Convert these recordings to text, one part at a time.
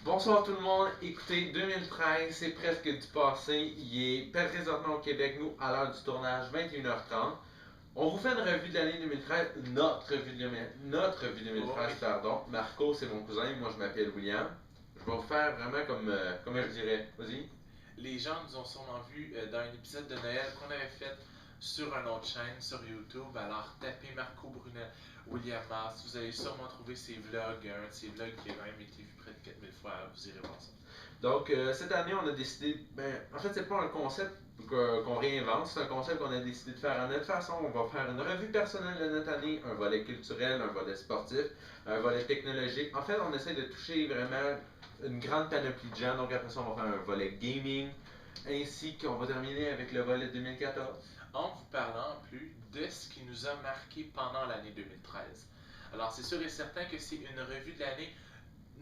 Bonsoir tout le monde, écoutez, 2013, c'est presque du passé, il est présentement au Québec, nous, à l'heure du tournage, 21h30. On vous fait une revue de l'année 2013, notre revue 2013, Oui. pardon. Marco, c'est mon cousin, moi je m'appelle William. Je vais vous faire vraiment comme je dirais, vas-y. Les gens nous ont sûrement vu dans un épisode de Noël qu'on avait fait sur une autre chaîne, sur YouTube. Alors, tapez Marco Brunel, William Mass. Vous allez sûrement trouver ses vlogs, un de ses vlogs qui a quand même été vu près de 4000 fois. Vous irez voir ça. Donc, cette année, on a décidé, en fait, c'est pas un concept qu'on réinvente, c'est un concept qu'on a décidé de faire à notre façon. On va faire une revue personnelle de notre année, un volet culturel, un volet sportif, un volet technologique. En fait, on essaie de toucher vraiment une grande panoplie de gens. Donc, après ça, on va faire un volet gaming, ainsi qu'on va terminer avec le volet 2014. En vous parlant plus de ce qui nous a marqué pendant l'année 2013. Alors, c'est sûr et certain que c'est une revue de l'année,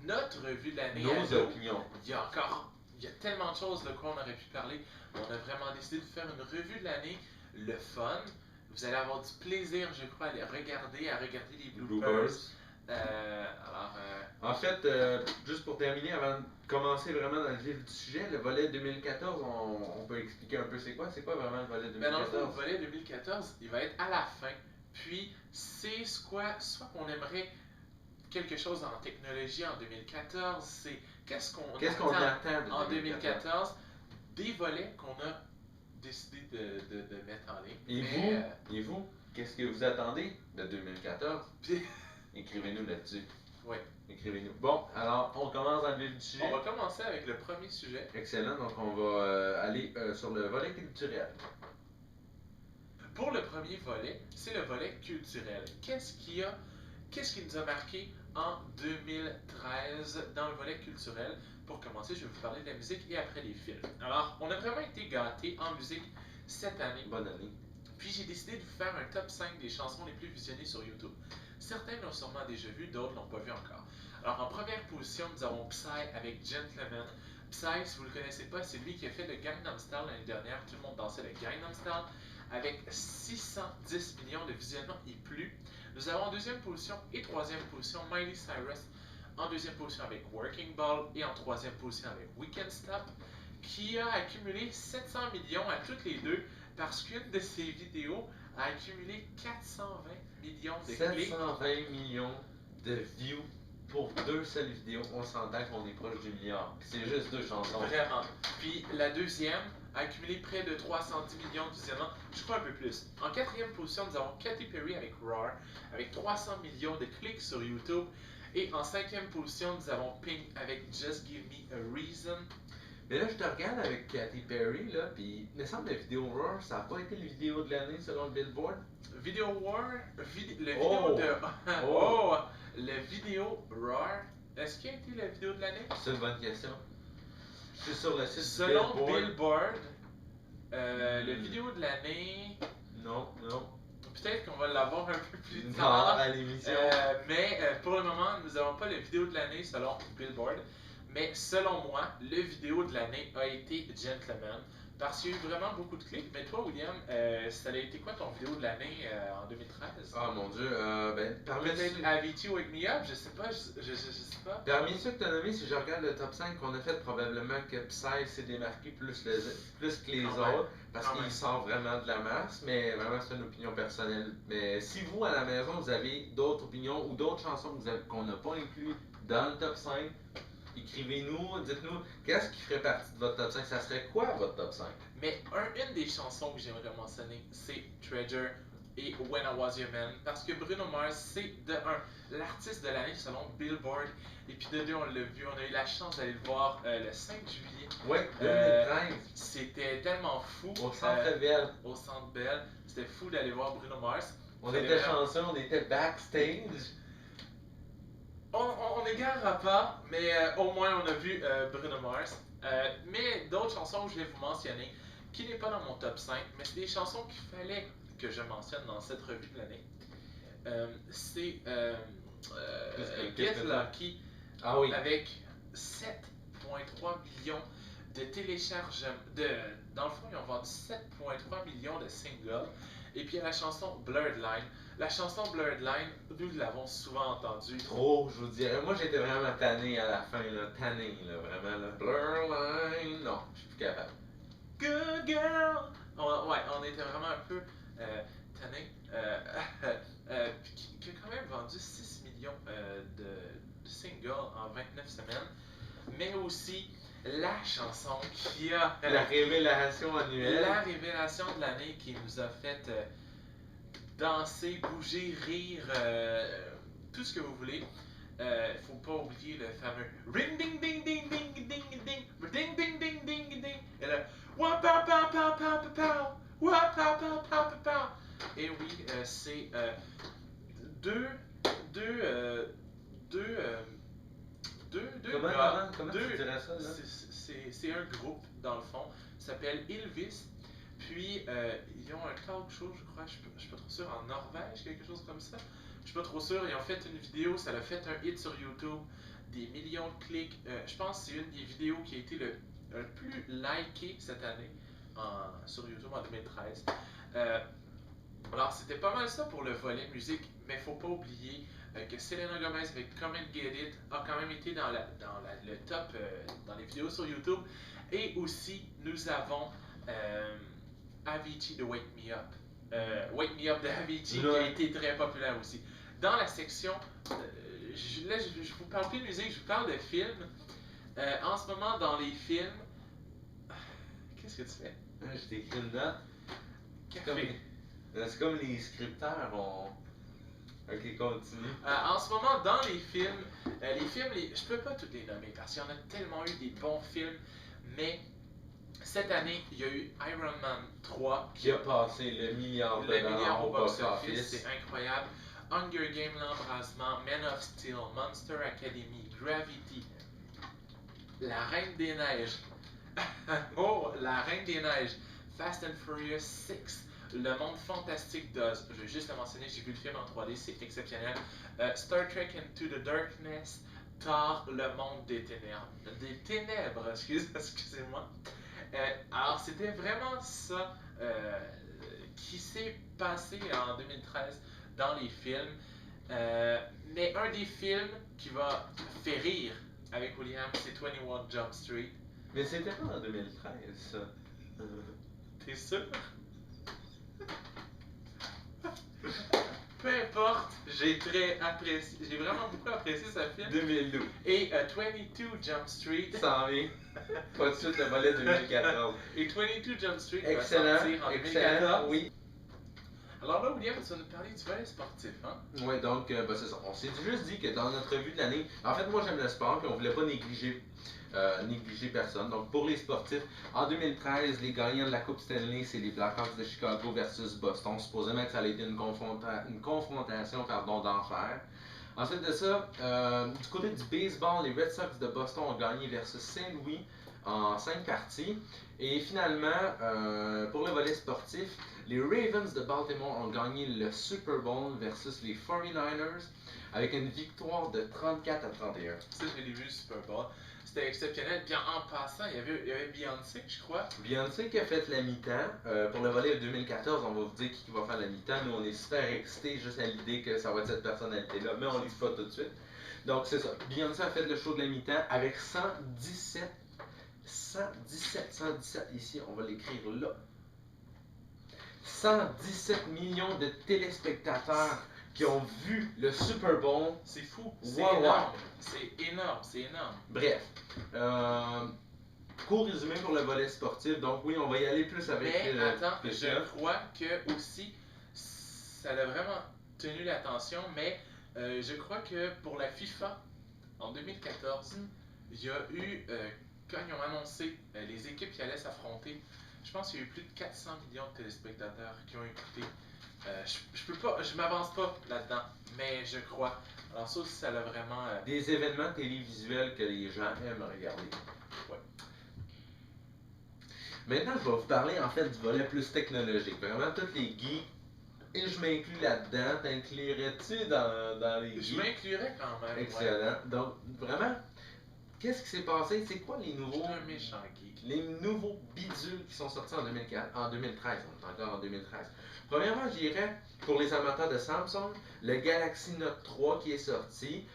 notre revue de l'année à Nos nous. opinions. Il y a tellement de choses de quoi on aurait pu parler. On a vraiment décidé de faire une revue de l'année, le fun. Vous allez avoir du plaisir, je crois, à regarder les bloopers. En fait, juste pour terminer, avant de commencer vraiment dans le vif du sujet, le volet 2014, on peut expliquer un peu c'est quoi vraiment le volet Ben dans le fond, le 2014? volet 2014, il va être à la fin. Puis, c'est quoi, soit qu'on aimerait quelque chose en technologie en 2014, c'est Qu'est-ce qu'on attend de en 2014? 2014, des volets qu'on a décidé de mettre en ligne. Et vous, qu'est-ce que vous attendez de 2014? Puis, Écrivez-nous là-dessus. ouais. Écrivez-nous. Bon, alors, on commence dans le vif du sujet. On va commencer avec le premier sujet. Excellent, donc on va aller sur le volet culturel. Pour le premier volet, c'est le volet culturel. Qu'est-ce qui nous a marqué en 2013 dans le volet culturel? Pour commencer, je vais vous parler de la musique et après les films. Alors, on a vraiment été gâtés en musique cette année. Bonne année. Puis j'ai décidé de vous faire un top 5 des chansons les plus visionnées sur YouTube. Certains l'ont sûrement déjà vu, d'autres l'ont pas vu encore. Alors en première position, nous avons Psy avec Gentleman. Psy, si vous le connaissez pas, c'est lui qui a fait le Gangnam Style l'année dernière. Tout le monde dansait le Gangnam Style avec 610 millions de visionnements et plus. Nous avons en deuxième position et troisième position Miley Cyrus. En deuxième position avec Working Ball et en troisième position avec Weekend Stop, qui a accumulé 700 millions à toutes les deux parce qu'une de ses vidéos a accumulé 420 millions de clics. 720 millions de views pour deux seules vidéos. On s'entend qu'on est proche du milliard. C'est juste deux chansons. Vraiment. Puis la deuxième a accumulé près de 310 millions de visionnements, je crois un peu plus. En quatrième position, nous avons Katy Perry avec Roar, avec 300 millions de clics sur YouTube. Et en cinquième position, nous avons Pink avec Just Give Me a Reason. Mais là, je te regarde avec Katy Perry, là, puis il me semble que la vidéo Roar, ça n'a pas été la vidéo de l'année selon le Billboard. Vidéo War, Oh! le vidéo Roar, est-ce qu'il a été la vidéo de l'année? C'est une bonne question. Je suis sur le site Selon Billboard. Billboard, le vidéo de l'année, Non. peut-être qu'on va l'avoir un peu plus Non, tard. à l'émission. Mais pour le moment, nous n'avons pas la vidéo de l'année selon Billboard. Mais selon moi, le vidéo de l'année a été Gentleman. Parce qu'il y a eu vraiment beaucoup de clics. Mais toi, William, ça a été quoi ton vidéo de l'année en 2013? Ah mon dieu, parmi Peut-être Avicii Wake Me Up, je sais pas, je sais pas. Parmi ceux que tu as nommés, si je regarde le top 5 qu'on a fait, probablement que Psy s'est démarqué plus que les Quand même, autres, parce quand qu'il même. sort vraiment de la masse, mais vraiment c'est une opinion personnelle. Mais si vous, à la maison, vous avez d'autres opinions ou d'autres chansons qu'on n'a pas inclus dans le top 5, écrivez-nous, dites-nous qu'est-ce qui ferait partie de votre top 5, ça serait quoi votre top 5? Mais une des chansons que j'aimerais mentionner, c'est Treasure et When I Was Your Man. Parce que Bruno Mars, c'est de un, l'artiste de l'année selon Billboard. Et puis de deux, on l'a vu, on a eu la chance d'aller le voir le 5 juillet. Ouais, 2013, C'était tellement fou. au Centre Bell. Au Centre Bell. C'était fou d'aller voir Bruno Mars. On Fallait était vraiment- chanceux, on était backstage. On n'égarera pas, mais au moins on a vu Bruno Mars. Mais d'autres chansons que je vais vous mentionner, qui n'est pas dans mon top 5, mais c'est des chansons qu'il fallait que je mentionne dans cette revue de l'année. C'est Get Lucky Ah oui. avec 7,3 millions de téléchargements. Dans le fond, ils ont vendu 7,3 millions de singles. Et puis il y a la chanson Blurred Line La chanson Blurred Line, nous l'avons souvent entendue. Trop, je vous dirais. Moi, j'étais vraiment tanné à la fin, là. Tanné, là. Vraiment, là. Blur line. Non, je suis plus capable. Good girl! Ouais, on était vraiment un peu tanné. Qui a quand même vendu 6 millions de singles en 29 semaines. Mais aussi la chanson qui a La révélation annuelle. la révélation de l'année qui nous a fait danser, bouger, rire, tout ce que vous voulez. Faut pas oublier le fameux ring ding ding ding ding ding ding ding ding ding ding ding et le wap pa pa pa pa pa pa wap pa pa pa pa pa. Et oui, c'est deux deux deux gars, Comment tu dirais ça, là? c'est un groupe dans le fond, s'appelle Ylvis. Puis ils ont un talk show, je crois, je suis pas trop sûr, en Norvège, quelque chose comme ça. Je suis pas trop sûr, ils ont fait une vidéo, ça a fait un hit sur YouTube, des millions de clics. Je pense que c'est une des vidéos qui a été le plus likée cette année sur YouTube en 2013. Alors c'était pas mal ça pour le volet musique, mais faut pas oublier que Selena Gomez avec Come and Get It a quand même été dans le top dans les vidéos sur YouTube. Et aussi nous avons Avicii de Wake Me Up. Wake Me Up de Avicii qui a été très populaire aussi. Dans la section, là je vous parle plus de musique, je vous parle de films. En ce moment dans les films, qu'est-ce que tu fais? Je t'écris une note. Café. C'est comme les scripteurs ont... Ok, continue. En ce moment, dans les films, je peux pas tous les nommer parce qu'il y en a tellement eu des bons films, mais cette année, il y a eu Iron Man 3 qui a passé le milliard de dollars au box office, c'est incroyable. Hunger Games, l'embrasement, Men of Steel, Monster Academy, Gravity, La Reine des Neiges, oh, La Reine des Neiges, Fast and Furious 6, Le Monde Fantastique d'Oz, je vais juste le mentionner, j'ai vu le film en 3D, c'est exceptionnel. Star Trek Into the Darkness, Thor, Le Monde des Ténèbres, excusez-moi. Alors c'était vraiment ça qui s'est passé en 2013 dans les films. Mais un des films qui va faire rire avec William, c'est 21 Jump Street. Mais c'était pas en 2013 ça. T'es sûr? Peu importe, j'ai vraiment beaucoup apprécié ce film. 2012. Et 22 Jump Street. Ça en vient. Pas de suite le volet 2014. Et 22 Jump Street excellent, va sortir en 2014. Oui. Alors là, William, tu vas nous parler du volet sportif, hein? Oui, donc, c'est ça. On s'est juste dit que dans notre revue de l'année, en fait, moi j'aime le sport, puis on voulait pas négliger personne. Donc, pour les sportifs, en 2013, les gagnants de la Coupe Stanley, c'est les Blackhawks de Chicago versus Boston. Supposément que ça allait être une confrontation d'enfer. Ensuite de ça, du côté du baseball, les Red Sox de Boston ont gagné versus Saint-Louis en 5 parties. Et finalement, pour le volet sportif, les Ravens de Baltimore ont gagné le Super Bowl versus les 49ers avec une victoire de 34 à 31. Ça, je l'ai vu le Super Bowl. C'était exceptionnel. Puis en passant, il y avait Beyoncé, je crois. Beyoncé qui a fait la mi-temps. Pour le volet 2014, on va vous dire qui va faire la mi-temps. Nous, on est super excités juste à l'idée que ça va être cette personnalité-là, mais on ne le dit pas tout de suite. Donc, c'est ça. Beyoncé a fait le show de la mi-temps avec 117, ici, on va l'écrire là. 117 millions de téléspectateurs qui ont vu le Super Bowl. C'est fou, c'est énorme. C'est énorme, c'est énorme. Bref, court résumé pour le volet sportif. Donc oui, on va y aller plus avec... Mais attends, je crois que aussi, ça a vraiment tenu l'attention, mais je crois que pour la FIFA, en 2014, il y a eu, quand ils ont annoncé les équipes qui allaient s'affronter, je pense qu'il y a eu plus de 400 millions de téléspectateurs qui ont écouté. Je m'avance pas là-dedans, mais je crois. Alors ça aussi, ça a vraiment... Des événements télévisuels que les gens aiment regarder. Ouais. Maintenant, je vais vous parler en fait du volet plus technologique. Vraiment, tous les geeks, et je m'inclus là-dedans. T'inclurais-tu dans les geeks? Je m'inclurais quand même. Excellent. Ouais. Donc, vraiment, qu'est-ce qui s'est passé? C'est quoi les Je nouveaux, suis un méchant geek. les nouveaux bidules qui sont sortis en 2013? On est encore en 2013. Premièrement, je dirais, pour les amateurs de Samsung, le Galaxy Note 3 qui est sorti.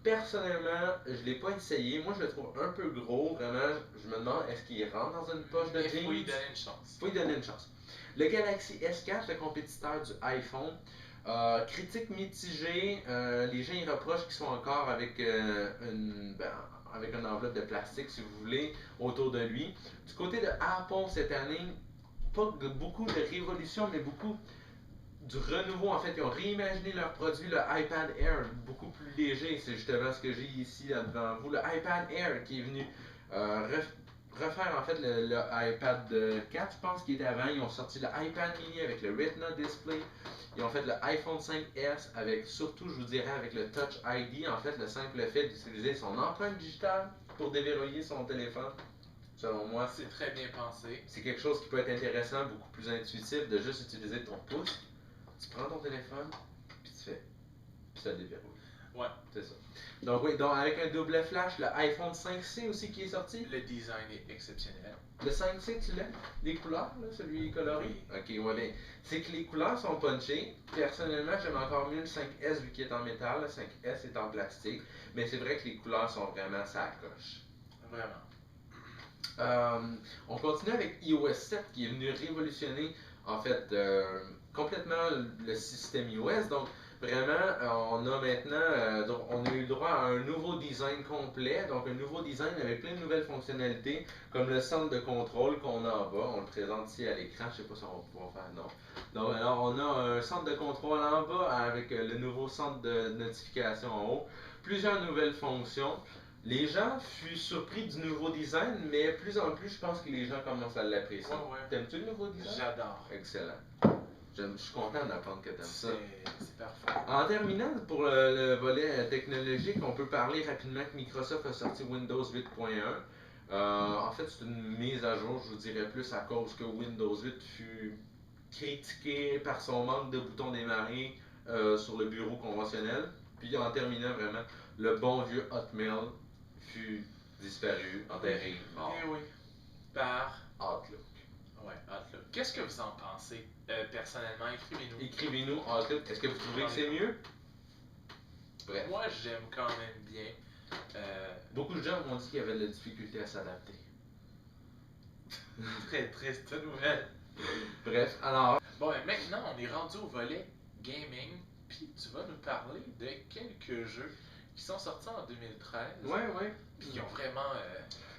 Personnellement, je ne l'ai pas essayé. Moi, je le trouve un peu gros. Vraiment, je me demande, est-ce qu'il rentre dans une poche de Il jeans? faut y donner une chance. Faut y donner une chance. Le Galaxy S4, le compétiteur du iPhone, critique mitigée. Les gens y reprochent qu'ils sont encore avec, avec une enveloppe de plastique, si vous voulez, autour de lui. Du côté de Apple cette année, pas beaucoup de révolution, mais beaucoup du renouveau. En fait, ils ont réimaginé leur produit, le iPad Air, beaucoup plus léger. C'est justement ce que j'ai ici là, devant vous. Le iPad Air qui est venu refaire en fait le iPad 4, je pense, qui était avant. Ils ont sorti le iPad mini avec le Retina Display. Ils ont fait le iPhone 5S avec, surtout, je vous dirais, avec le Touch ID. En fait, le simple fait d'utiliser son empreinte digitale pour déverrouiller son téléphone. Selon moi, C'est très bien pensé. c'est quelque chose qui peut être intéressant, beaucoup plus intuitif de juste utiliser ton pouce. Tu prends ton téléphone, puis tu fais. Puis ça déverrouille. Ouais. C'est ça. Donc oui, donc avec un double flash, le iPhone 5C aussi qui est sorti. Le design est exceptionnel. Le 5C, tu l'as? Les couleurs, là, celui coloré? Oui. Ok, ouais, bien. C'est que les couleurs sont punchées. Personnellement, j'aime encore mieux le 5S vu qu'il est en métal. Le 5S est en plastique. Mais c'est vrai que les couleurs sont vraiment ça coche. Vraiment. On continue avec iOS 7 qui est venu révolutionner en fait complètement le système iOS. Donc vraiment, on a maintenant, on a eu le droit à un nouveau design complet, donc un nouveau design avec plein de nouvelles fonctionnalités, comme le centre de contrôle qu'on a en bas. On le présente ici à l'écran, je sais pas si on va pouvoir faire, non. Donc alors on a un centre de contrôle en bas avec le nouveau centre de notification en haut, plusieurs nouvelles fonctions. Les gens furent surpris du nouveau design, mais plus en plus, je pense que les gens commencent à l'apprécier. Ouais. T'aimes-tu le nouveau design? J'adore. Excellent. Je suis content d'apprendre que t'aimes ça. C'est parfait. En terminant, pour le volet technologique, on peut parler rapidement que Microsoft a sorti Windows 8.1. En fait, c'est une mise à jour, je vous dirais plus à cause que Windows 8 fut critiqué par son manque de boutons démarrer sur le bureau conventionnel. Puis en terminant vraiment, le bon vieux Hotmail fut disparu, enterré, mort. Eh oui. Par Outlook. ouais, Outlook. Qu'est-ce que vous en pensez personnellement? Écrivez-nous. Écrivez-nous Outlook. Est-ce que vous trouvez que c'est mieux? Bref. Moi, j'aime quand même bien. Beaucoup de gens m'ont dit qu'il y avait de la difficulté à s'adapter. Très triste nouvelle. Bref, alors. Bon, ben maintenant, on est rendu au volet gaming. Puis tu vas nous parler de quelques jeux qui sont sortis en 2013. Ouais. Puis qui ont vraiment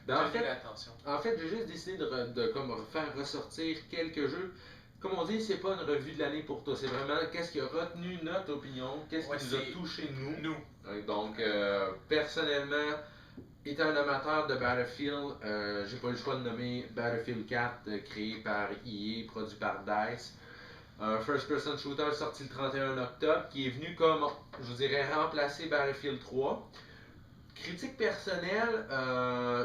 Ben, tenu l'attention. En fait, j'ai juste décidé de comme faire ressortir quelques jeux. Comme on dit, c'est pas une revue de l'année pour toi. C'est vraiment qu'est-ce qui a retenu notre opinion, qu'est-ce qui nous a touché nous. Donc, personnellement, étant un amateur de Battlefield, j'ai pas eu le choix de nommer Battlefield 4, créé par EA, produit par DICE. Un first-person shooter sorti le 31 octobre, qui est venu comme, je vous dirais, remplacer Battlefield 3. Critique personnelle,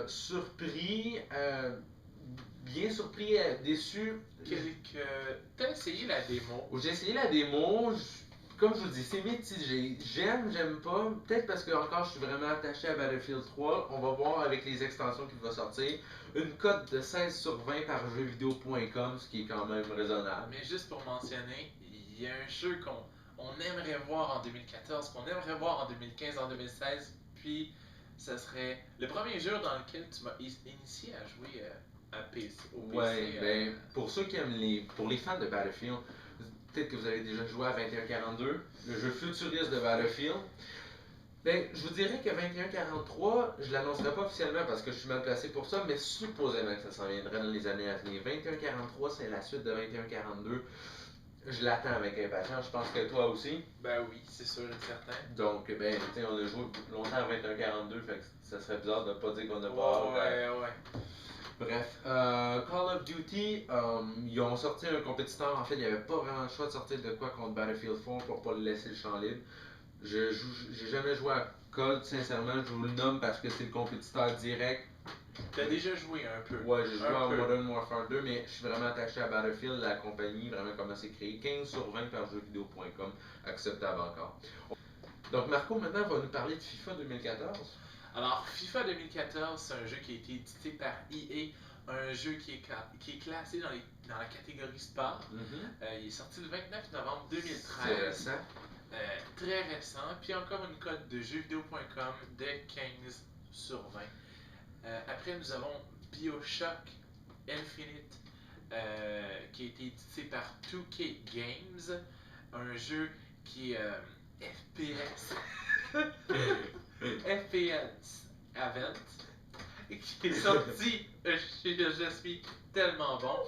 surpris, bien surpris, déçu. T'as essayé la démo. J'ai essayé la démo, comme je vous dis, c'est mitigé. J'aime pas. Peut-être parce que encore je suis vraiment attaché à Battlefield 3. On va voir avec les extensions qu'il va sortir. Une cote de 16/20 par jeuxvideo.com, ce qui est quand même raisonnable. Mais juste pour mentionner, il y a un jeu qu'on aimerait voir en 2014, qu'on aimerait voir en 2015, en 2016, puis ce serait le premier jeu dans lequel tu m'as initié à jouer à PC. Ouais, ben, pour ceux qui aiment pour les fans de Battlefield, peut-être que vous avez déjà joué à 2142, le jeu futuriste de Battlefield. Ben, je vous dirais que 2143, je l'annoncerai pas officiellement parce que je suis mal placé pour ça, mais supposément que ça s'en viendrait dans les années à venir. 2143, c'est la suite de 2142. Je l'attends avec impatience, je pense que toi aussi. Ben oui, c'est sûr et certain. Donc, ben, tu sais, on a joué longtemps à 2142, fait que ça serait bizarre de ne pas dire qu'on a pas. Ouais. Bref, Call of Duty, ils ont sorti un compétiteur. En fait, il n'y avait pas vraiment le choix de sortir de quoi contre Battlefield 4 pour pas le laisser le champ libre. J'ai jamais joué à Call, sincèrement, je vous le nomme parce que c'est le compétiteur direct. T'as déjà joué un peu. Ouais, j'ai joué à Modern Warfare 2, mais je suis vraiment attaché à Battlefield, la compagnie, vraiment comment c'est créé. 15/20 par jeuxvideo.com, acceptable encore. Donc Marco, maintenant, va nous parler de FIFA 2014. Alors, FIFA 2014, c'est un jeu qui a été édité par EA, un jeu qui est classé dans la catégorie sport. Il est sorti le 29 novembre C'est 2013. récent. Très récent. Puis encore une cote de jeuxvideo.com de 15 sur 20. Après, nous avons BioShock Infinite, qui a été édité par 2K Games, un jeu qui est FPS. FPS Event, qui est sorti, je suis tellement bon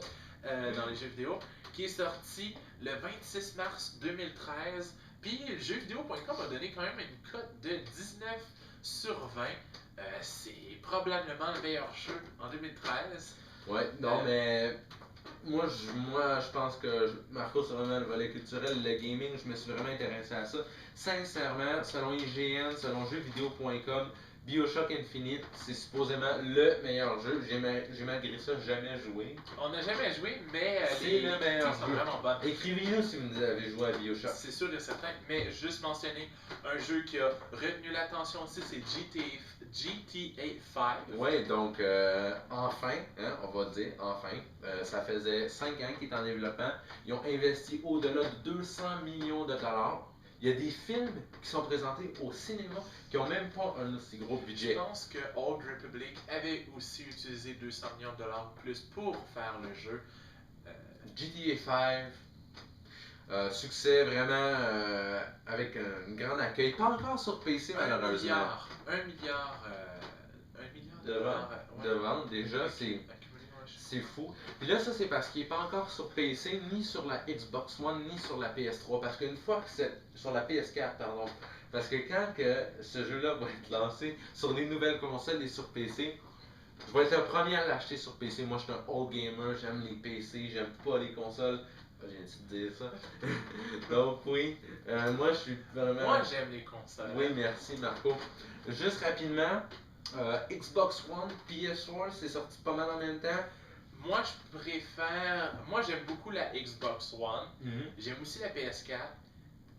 dans les jeux vidéo, qui est sorti le 26 mars 2013. Puis le jeuxvideo.com a donné quand même une cote de 19 sur 20. C'est probablement le meilleur jeu en 2013. Ouais, non, mais moi, je pense que Marco, c'est vraiment le volet culturel, le gaming, je me suis vraiment intéressé à ça. Sincèrement, selon IGN, selon jeuxvideo.com, BioShock Infinite, c'est supposément le meilleur jeu. J'ai malgré ça jamais joué. On n'a jamais joué, mais C'est le meilleur sont jeu. vraiment bonnes. Écrivez-nous si vous avez joué à BioShock. C'est sûr et certain, mais juste mentionner un jeu qui a retenu l'attention aussi, c'est GTA 5. Ouais, donc enfin, hein, on va dire, enfin, ça faisait 5 ans qu'il est en développement. Ils ont investi au-delà de 200 millions de dollars. Il y a des films qui sont présentés au cinéma qui n'ont même pas un aussi gros budget. Je pense que Old Republic avait aussi utilisé 200 millions de dollars ou plus pour faire le jeu. GTA 5, succès vraiment avec un grand accueil. Pas encore sur PC malheureusement. 1 milliard De ventes déjà, c'est fou. Puis là, ça c'est parce qu'il n'est pas encore sur PC, ni sur la Xbox One, ni sur la PS3. Parce qu'une fois que c'est sur la PS4, pardon. Parce que quand que ce jeu-là va être lancé sur les nouvelles consoles et sur PC, je vais être le premier à l'acheter sur PC. Moi, je suis un old gamer, j'aime les PC, j'aime pas les consoles. Je viens de dire ça. Donc, oui, moi, je suis vraiment. Moi, j'aime les consoles. Oui, merci, Marco. Juste rapidement, Xbox One, PS4, c'est sorti pas mal en même temps. Moi, Moi, j'aime beaucoup la Xbox One. J'aime aussi la PS4.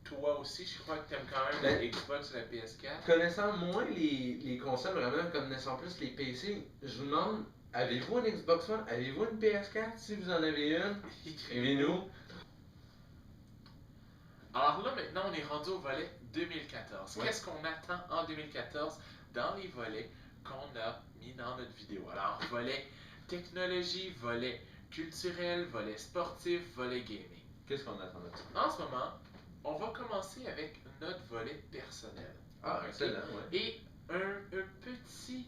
Toi aussi, je crois que tu aimes quand même la Xbox et la PS4. Connaissant moins les consoles, vraiment, connaissant plus les PC, je vous demande, avez-vous une Xbox One? Avez-vous une PS4? Si vous en avez une, écrivez-nous. Alors là, maintenant, on est rendu au volet 2014. Ouais. Qu'est-ce qu'on attend en 2014 dans les volets qu'on a mis dans notre vidéo? Alors, volet technologie, volet culturel, volet sportif, volet gaming. Qu'est-ce qu'on attend de ça? En ce moment, on va commencer avec notre volet personnel. Ah, excellent, ouais. Et un petit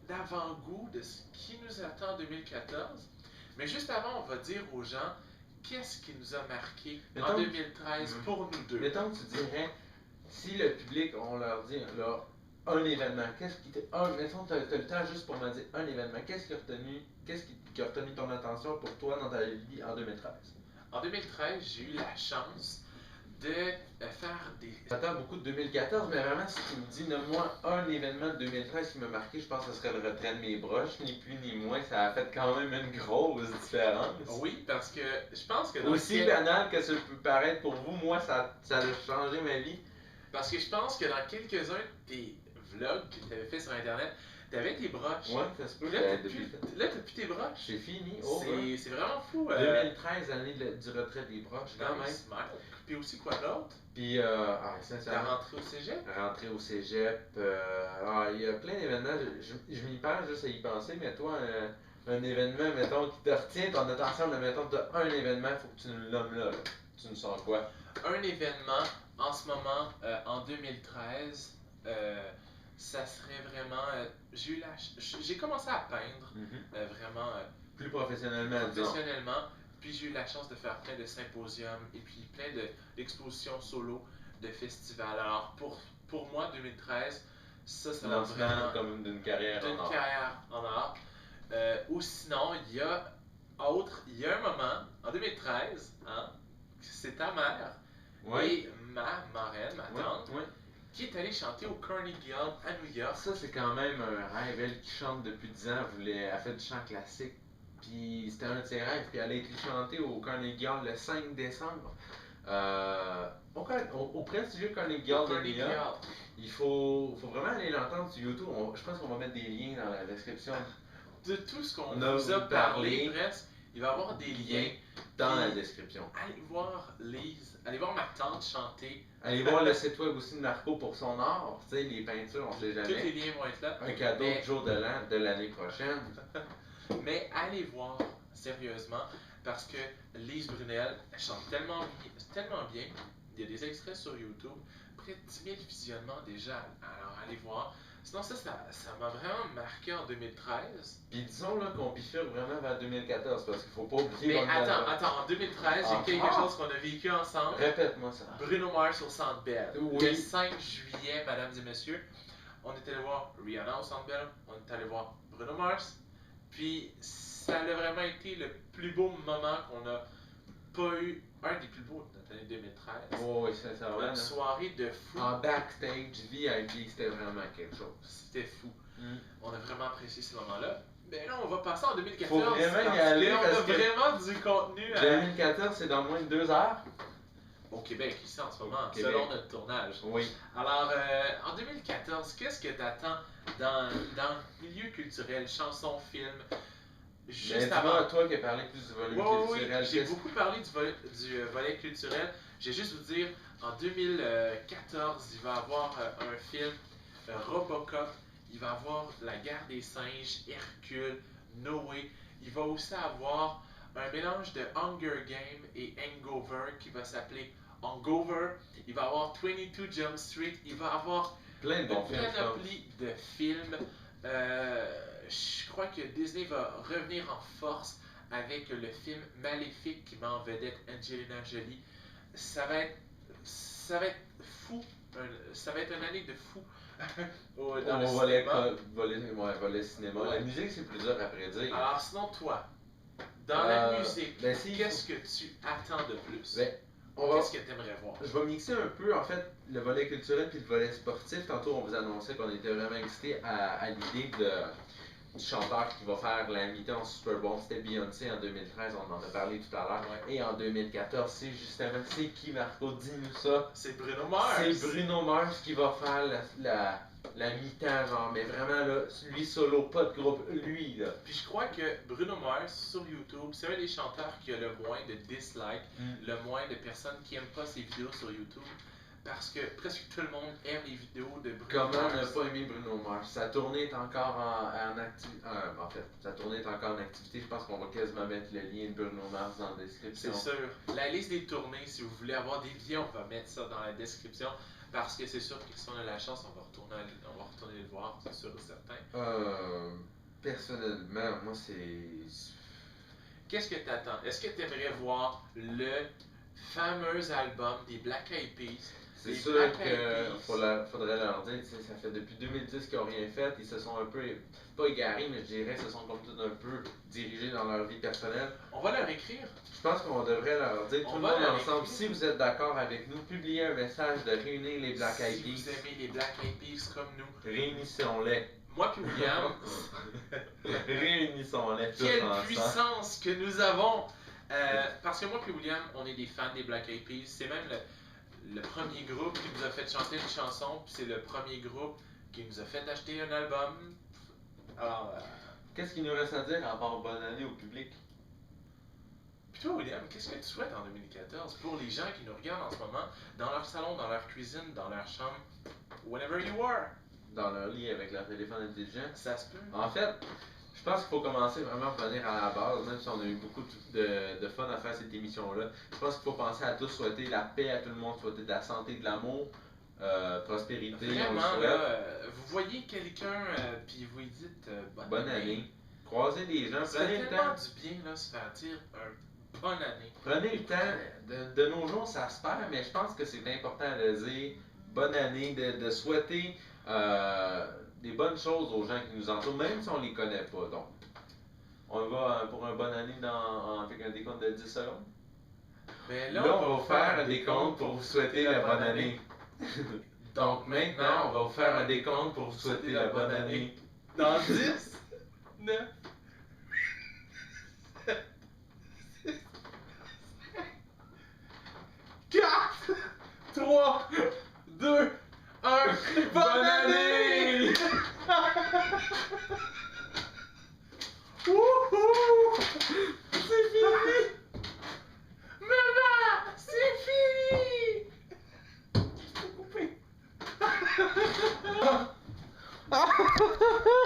avant-goût de ce qui nous attend en 2014. Mais juste avant, on va dire aux gens qu'est-ce qui nous a marqué en 2013 pour nous deux. Mettons que tu dirais, si le public, on leur dit, là, un événement, mettons, tu as le temps juste pour me dire un événement, qu'est-ce qui a retenu ton attention pour toi dans ta vie en 2013? En 2013, j'ai eu la chance de faire des... J'attends beaucoup de 2014, mais vraiment, si tu me dis, nomme-moi un événement de 2013 qui m'a marqué, je pense que ce serait le retrait de mes broches, ni plus ni moins. Ça a fait quand même une grosse différence. Oui, parce que je pense que... Aussi banal que ça peut paraître pour vous, moi, ça a changé ma vie. Parce que je pense que dans quelques-uns de tes vlogs que tu avais fait sur Internet, tu avais tes broches. Ouais, ça se peut. Là, t'as plus tes broches. C'est fini. C'est vraiment fou. 2013, année du retrait des broches, quand même. Puis aussi quoi d'autre? Puis, t'as rentré au cégep? Rentré au cégep. Il y a plein d'événements. Je m'y perds juste à y penser, mais toi, un événement, mettons, qui te retient ton attention, mettons, tu as un événement, il faut que tu nous le nommes là. Tu nous sens quoi? Un événement, en ce moment, en 2013, ça serait vraiment... j'ai commencé à peindre, vraiment... plus professionnellement, puis j'ai eu la chance de faire plein de symposiums et puis plein d'expositions solo, de festivals. Alors pour moi, 2013, ça va vraiment... comme d'une carrière en art. Ou sinon, il y a un moment, en 2013, hein, c'est ta mère et ma marraine, ma tante, qui est allée chanter au Carnegie Hall à New York. Ça, c'est quand même un rêve. Elle qui chante depuis 10 ans, elle fait du chant classique. Puis c'était un de ses rêves. Puis elle a été chantée au Carnegie Hall le 5 décembre. Au prestigieux Carnegie Hall de New York. faut vraiment aller l'entendre sur YouTube. Je pense qu'on va mettre des liens dans la description. De tout ce qu'on On a vous a parlé, parlé. presque, il va y avoir des liens. Dans la Puis, description. Allez voir Lise, allez voir ma tante chanter. Allez voir le site web aussi de Marco pour son art. Tu sais, les peintures, on sait Tous jamais. les liens vont être là. Un cadeau Mais- de jour de l'année prochaine. Mais allez voir, sérieusement, parce que Lise Brunel, elle chante tellement bien. Il y a des extraits sur YouTube, près de 10 000 visionnements déjà. Alors allez voir. Sinon, ça m'a vraiment marqué en 2013. Puis disons là qu'on bifurque vraiment vers 2014 parce qu'il faut pas oublier. Mais qu'on est dans- attends, en 2013, Ah, il y a quelque ah. chose qu'on a vécu ensemble. Répète-moi ça. Bruno Mars au Centre Bell. Oui. Le 5 juillet, mesdames et messieurs, on est allé voir Rihanna au Centre Bell, on est allé voir Bruno Mars. Puis ça a vraiment été le plus beau moment qu'on a pas eu, un des plus beaux de notre année 2013. Oh, oui, ça va. Une Là. soirée de fou. En backstage, VIP, c'était vraiment quelque chose. C'était fou. Mm. On a vraiment apprécié ce moment-là. Mais là, on va passer en 2014. Faut vraiment y parce aller, que on parce a que vraiment du contenu à... 2014, c'est dans moins de 2 heures. au Québec, ici en ce moment, Québec. selon notre tournage. Oui. Alors, en 2014, qu'est-ce que tu attends dans le milieu culturel, chansons, films, Mais juste avant? dis-moi, toi qui as parlé plus du volet Oui, culturel. j'ai qu'est-ce- beaucoup parlé du volet culturel. Je vais juste vous dire, en 2014, il va y avoir un film, Robocop, il va y avoir La Guerre des singes, Hercule, Noé. Il va aussi avoir un mélange de Hunger Games et Hangover qui va s'appeler Hangover. Il va y avoir 22 Jump Street. Il va y avoir Plein de bons une films, je pense. panoplie de films. Je crois que Disney va revenir en force avec le film Maléfique qui met en vedette Angelina Jolie. Ça va être fou. Ça va être une année de fou dans le On volet, cinéma. volet cinéma. Ouais. La musique, c'est plus dur à prédire. Alors sinon toi, dans la musique, ben, si, qu'est-ce que tu attends de plus? Ben, on va... Qu'est-ce que tu aimerais voir? Je vais mixer un peu, en fait, le volet culturel puis le volet sportif. Tantôt, on vous annonçait qu'on était vraiment excités à l'idée du chanteur qui va faire la mi-temps au Super Bowl. C'était Beyoncé en 2013, on en a parlé tout à l'heure. Ouais. Et en 2014, c'est justement, c'est qui, Marco? Dis-nous ça. C'est Bruno Mars. C'est Bruno Mars qui va faire la mi-temps, genre, mais vraiment, là, lui solo, pas de groupe, lui, là. Puis je crois que Bruno Mars sur YouTube, c'est un des chanteurs qui a le moins de dislikes, le moins de personnes qui aiment pas ses vidéos sur YouTube. Parce que presque tout le monde aime les vidéos de Bruno Comment ne Mars. pas aimer Bruno Mars? Sa tournée est encore en activité. En fait, sa tournée est encore en activité. Je pense qu'on va quasiment mettre le lien de Bruno Mars dans la description. C'est sûr. La liste des tournées, si vous voulez avoir des liens, on va mettre ça dans la description. Parce que c'est sûr que si on a la chance, on va retourner le voir, c'est sûr et certain. Personnellement, moi c'est. Qu'est-ce que tu attends? Est-ce que tu aimerais voir le fameux album des Black Eyed Peas? C'est Les sûr Black qu'il Eyed Peas. faudrait leur dire, tu sais, ça fait depuis 2010 qu'ils n'ont rien fait, ils se sont un peu, pas égarés, mais je dirais, se sont comme tout un peu dirigés dans leur vie personnelle. On va leur écrire. Je pense qu'on devrait leur dire, On tout le va monde leur ensemble, écrire. si vous êtes d'accord avec nous, publiez un message de réunir les Black Eyed Si vous Peas. aimez les Black Eyed Peas comme nous. Réunissons-les. Moi puis William, Réunissons-les tous quelle ensemble. puissance que nous avons! Parce que moi puis William, on est des fans des Black Eyed Peas. C'est même le premier groupe qui nous a fait chanter une chanson, puis c'est le premier groupe qui nous a fait acheter un album. Alors, Qu'est-ce qu'il nous reste à dire à part bonne année au public? puis toi William, qu'est-ce que tu souhaites en 2014 pour les gens qui nous regardent en ce moment, dans leur salon, dans leur cuisine, dans leur chambre, whenever you are? Dans leur lit avec leur téléphone intelligent? Ça se peut. En fait, je pense qu'il faut commencer vraiment à revenir à la base, même si on a eu beaucoup de fun à faire cette émission-là. Je pense qu'il faut penser à tous souhaiter la paix à tout le monde, souhaiter de la santé, de l'amour, prospérité. on le Vraiment, souhaite. là, vous voyez quelqu'un, puis vous lui dites Bonne année. Croisez des gens, Ça fait prenez le tellement temps. du bien, là, se faire dire un bonne année. Prenez le temps. De nos jours, ça se perd, mais je pense que c'est important de dire bonne année, de souhaiter des bonnes choses aux gens qui nous entourent, même si on les connaît pas. Donc, on va pour un bonne année avec un décompte de 10 secondes. Mais Là, on va vous faire un décompte pour vous souhaiter la bonne année. Donc maintenant, on va vous faire un décompte pour vous souhaiter la bonne année. Dans 10, 9, 4, 3, 2, 1. Bonne année! Wouhou! C'est fini! Maman, c'est fini! Coupé.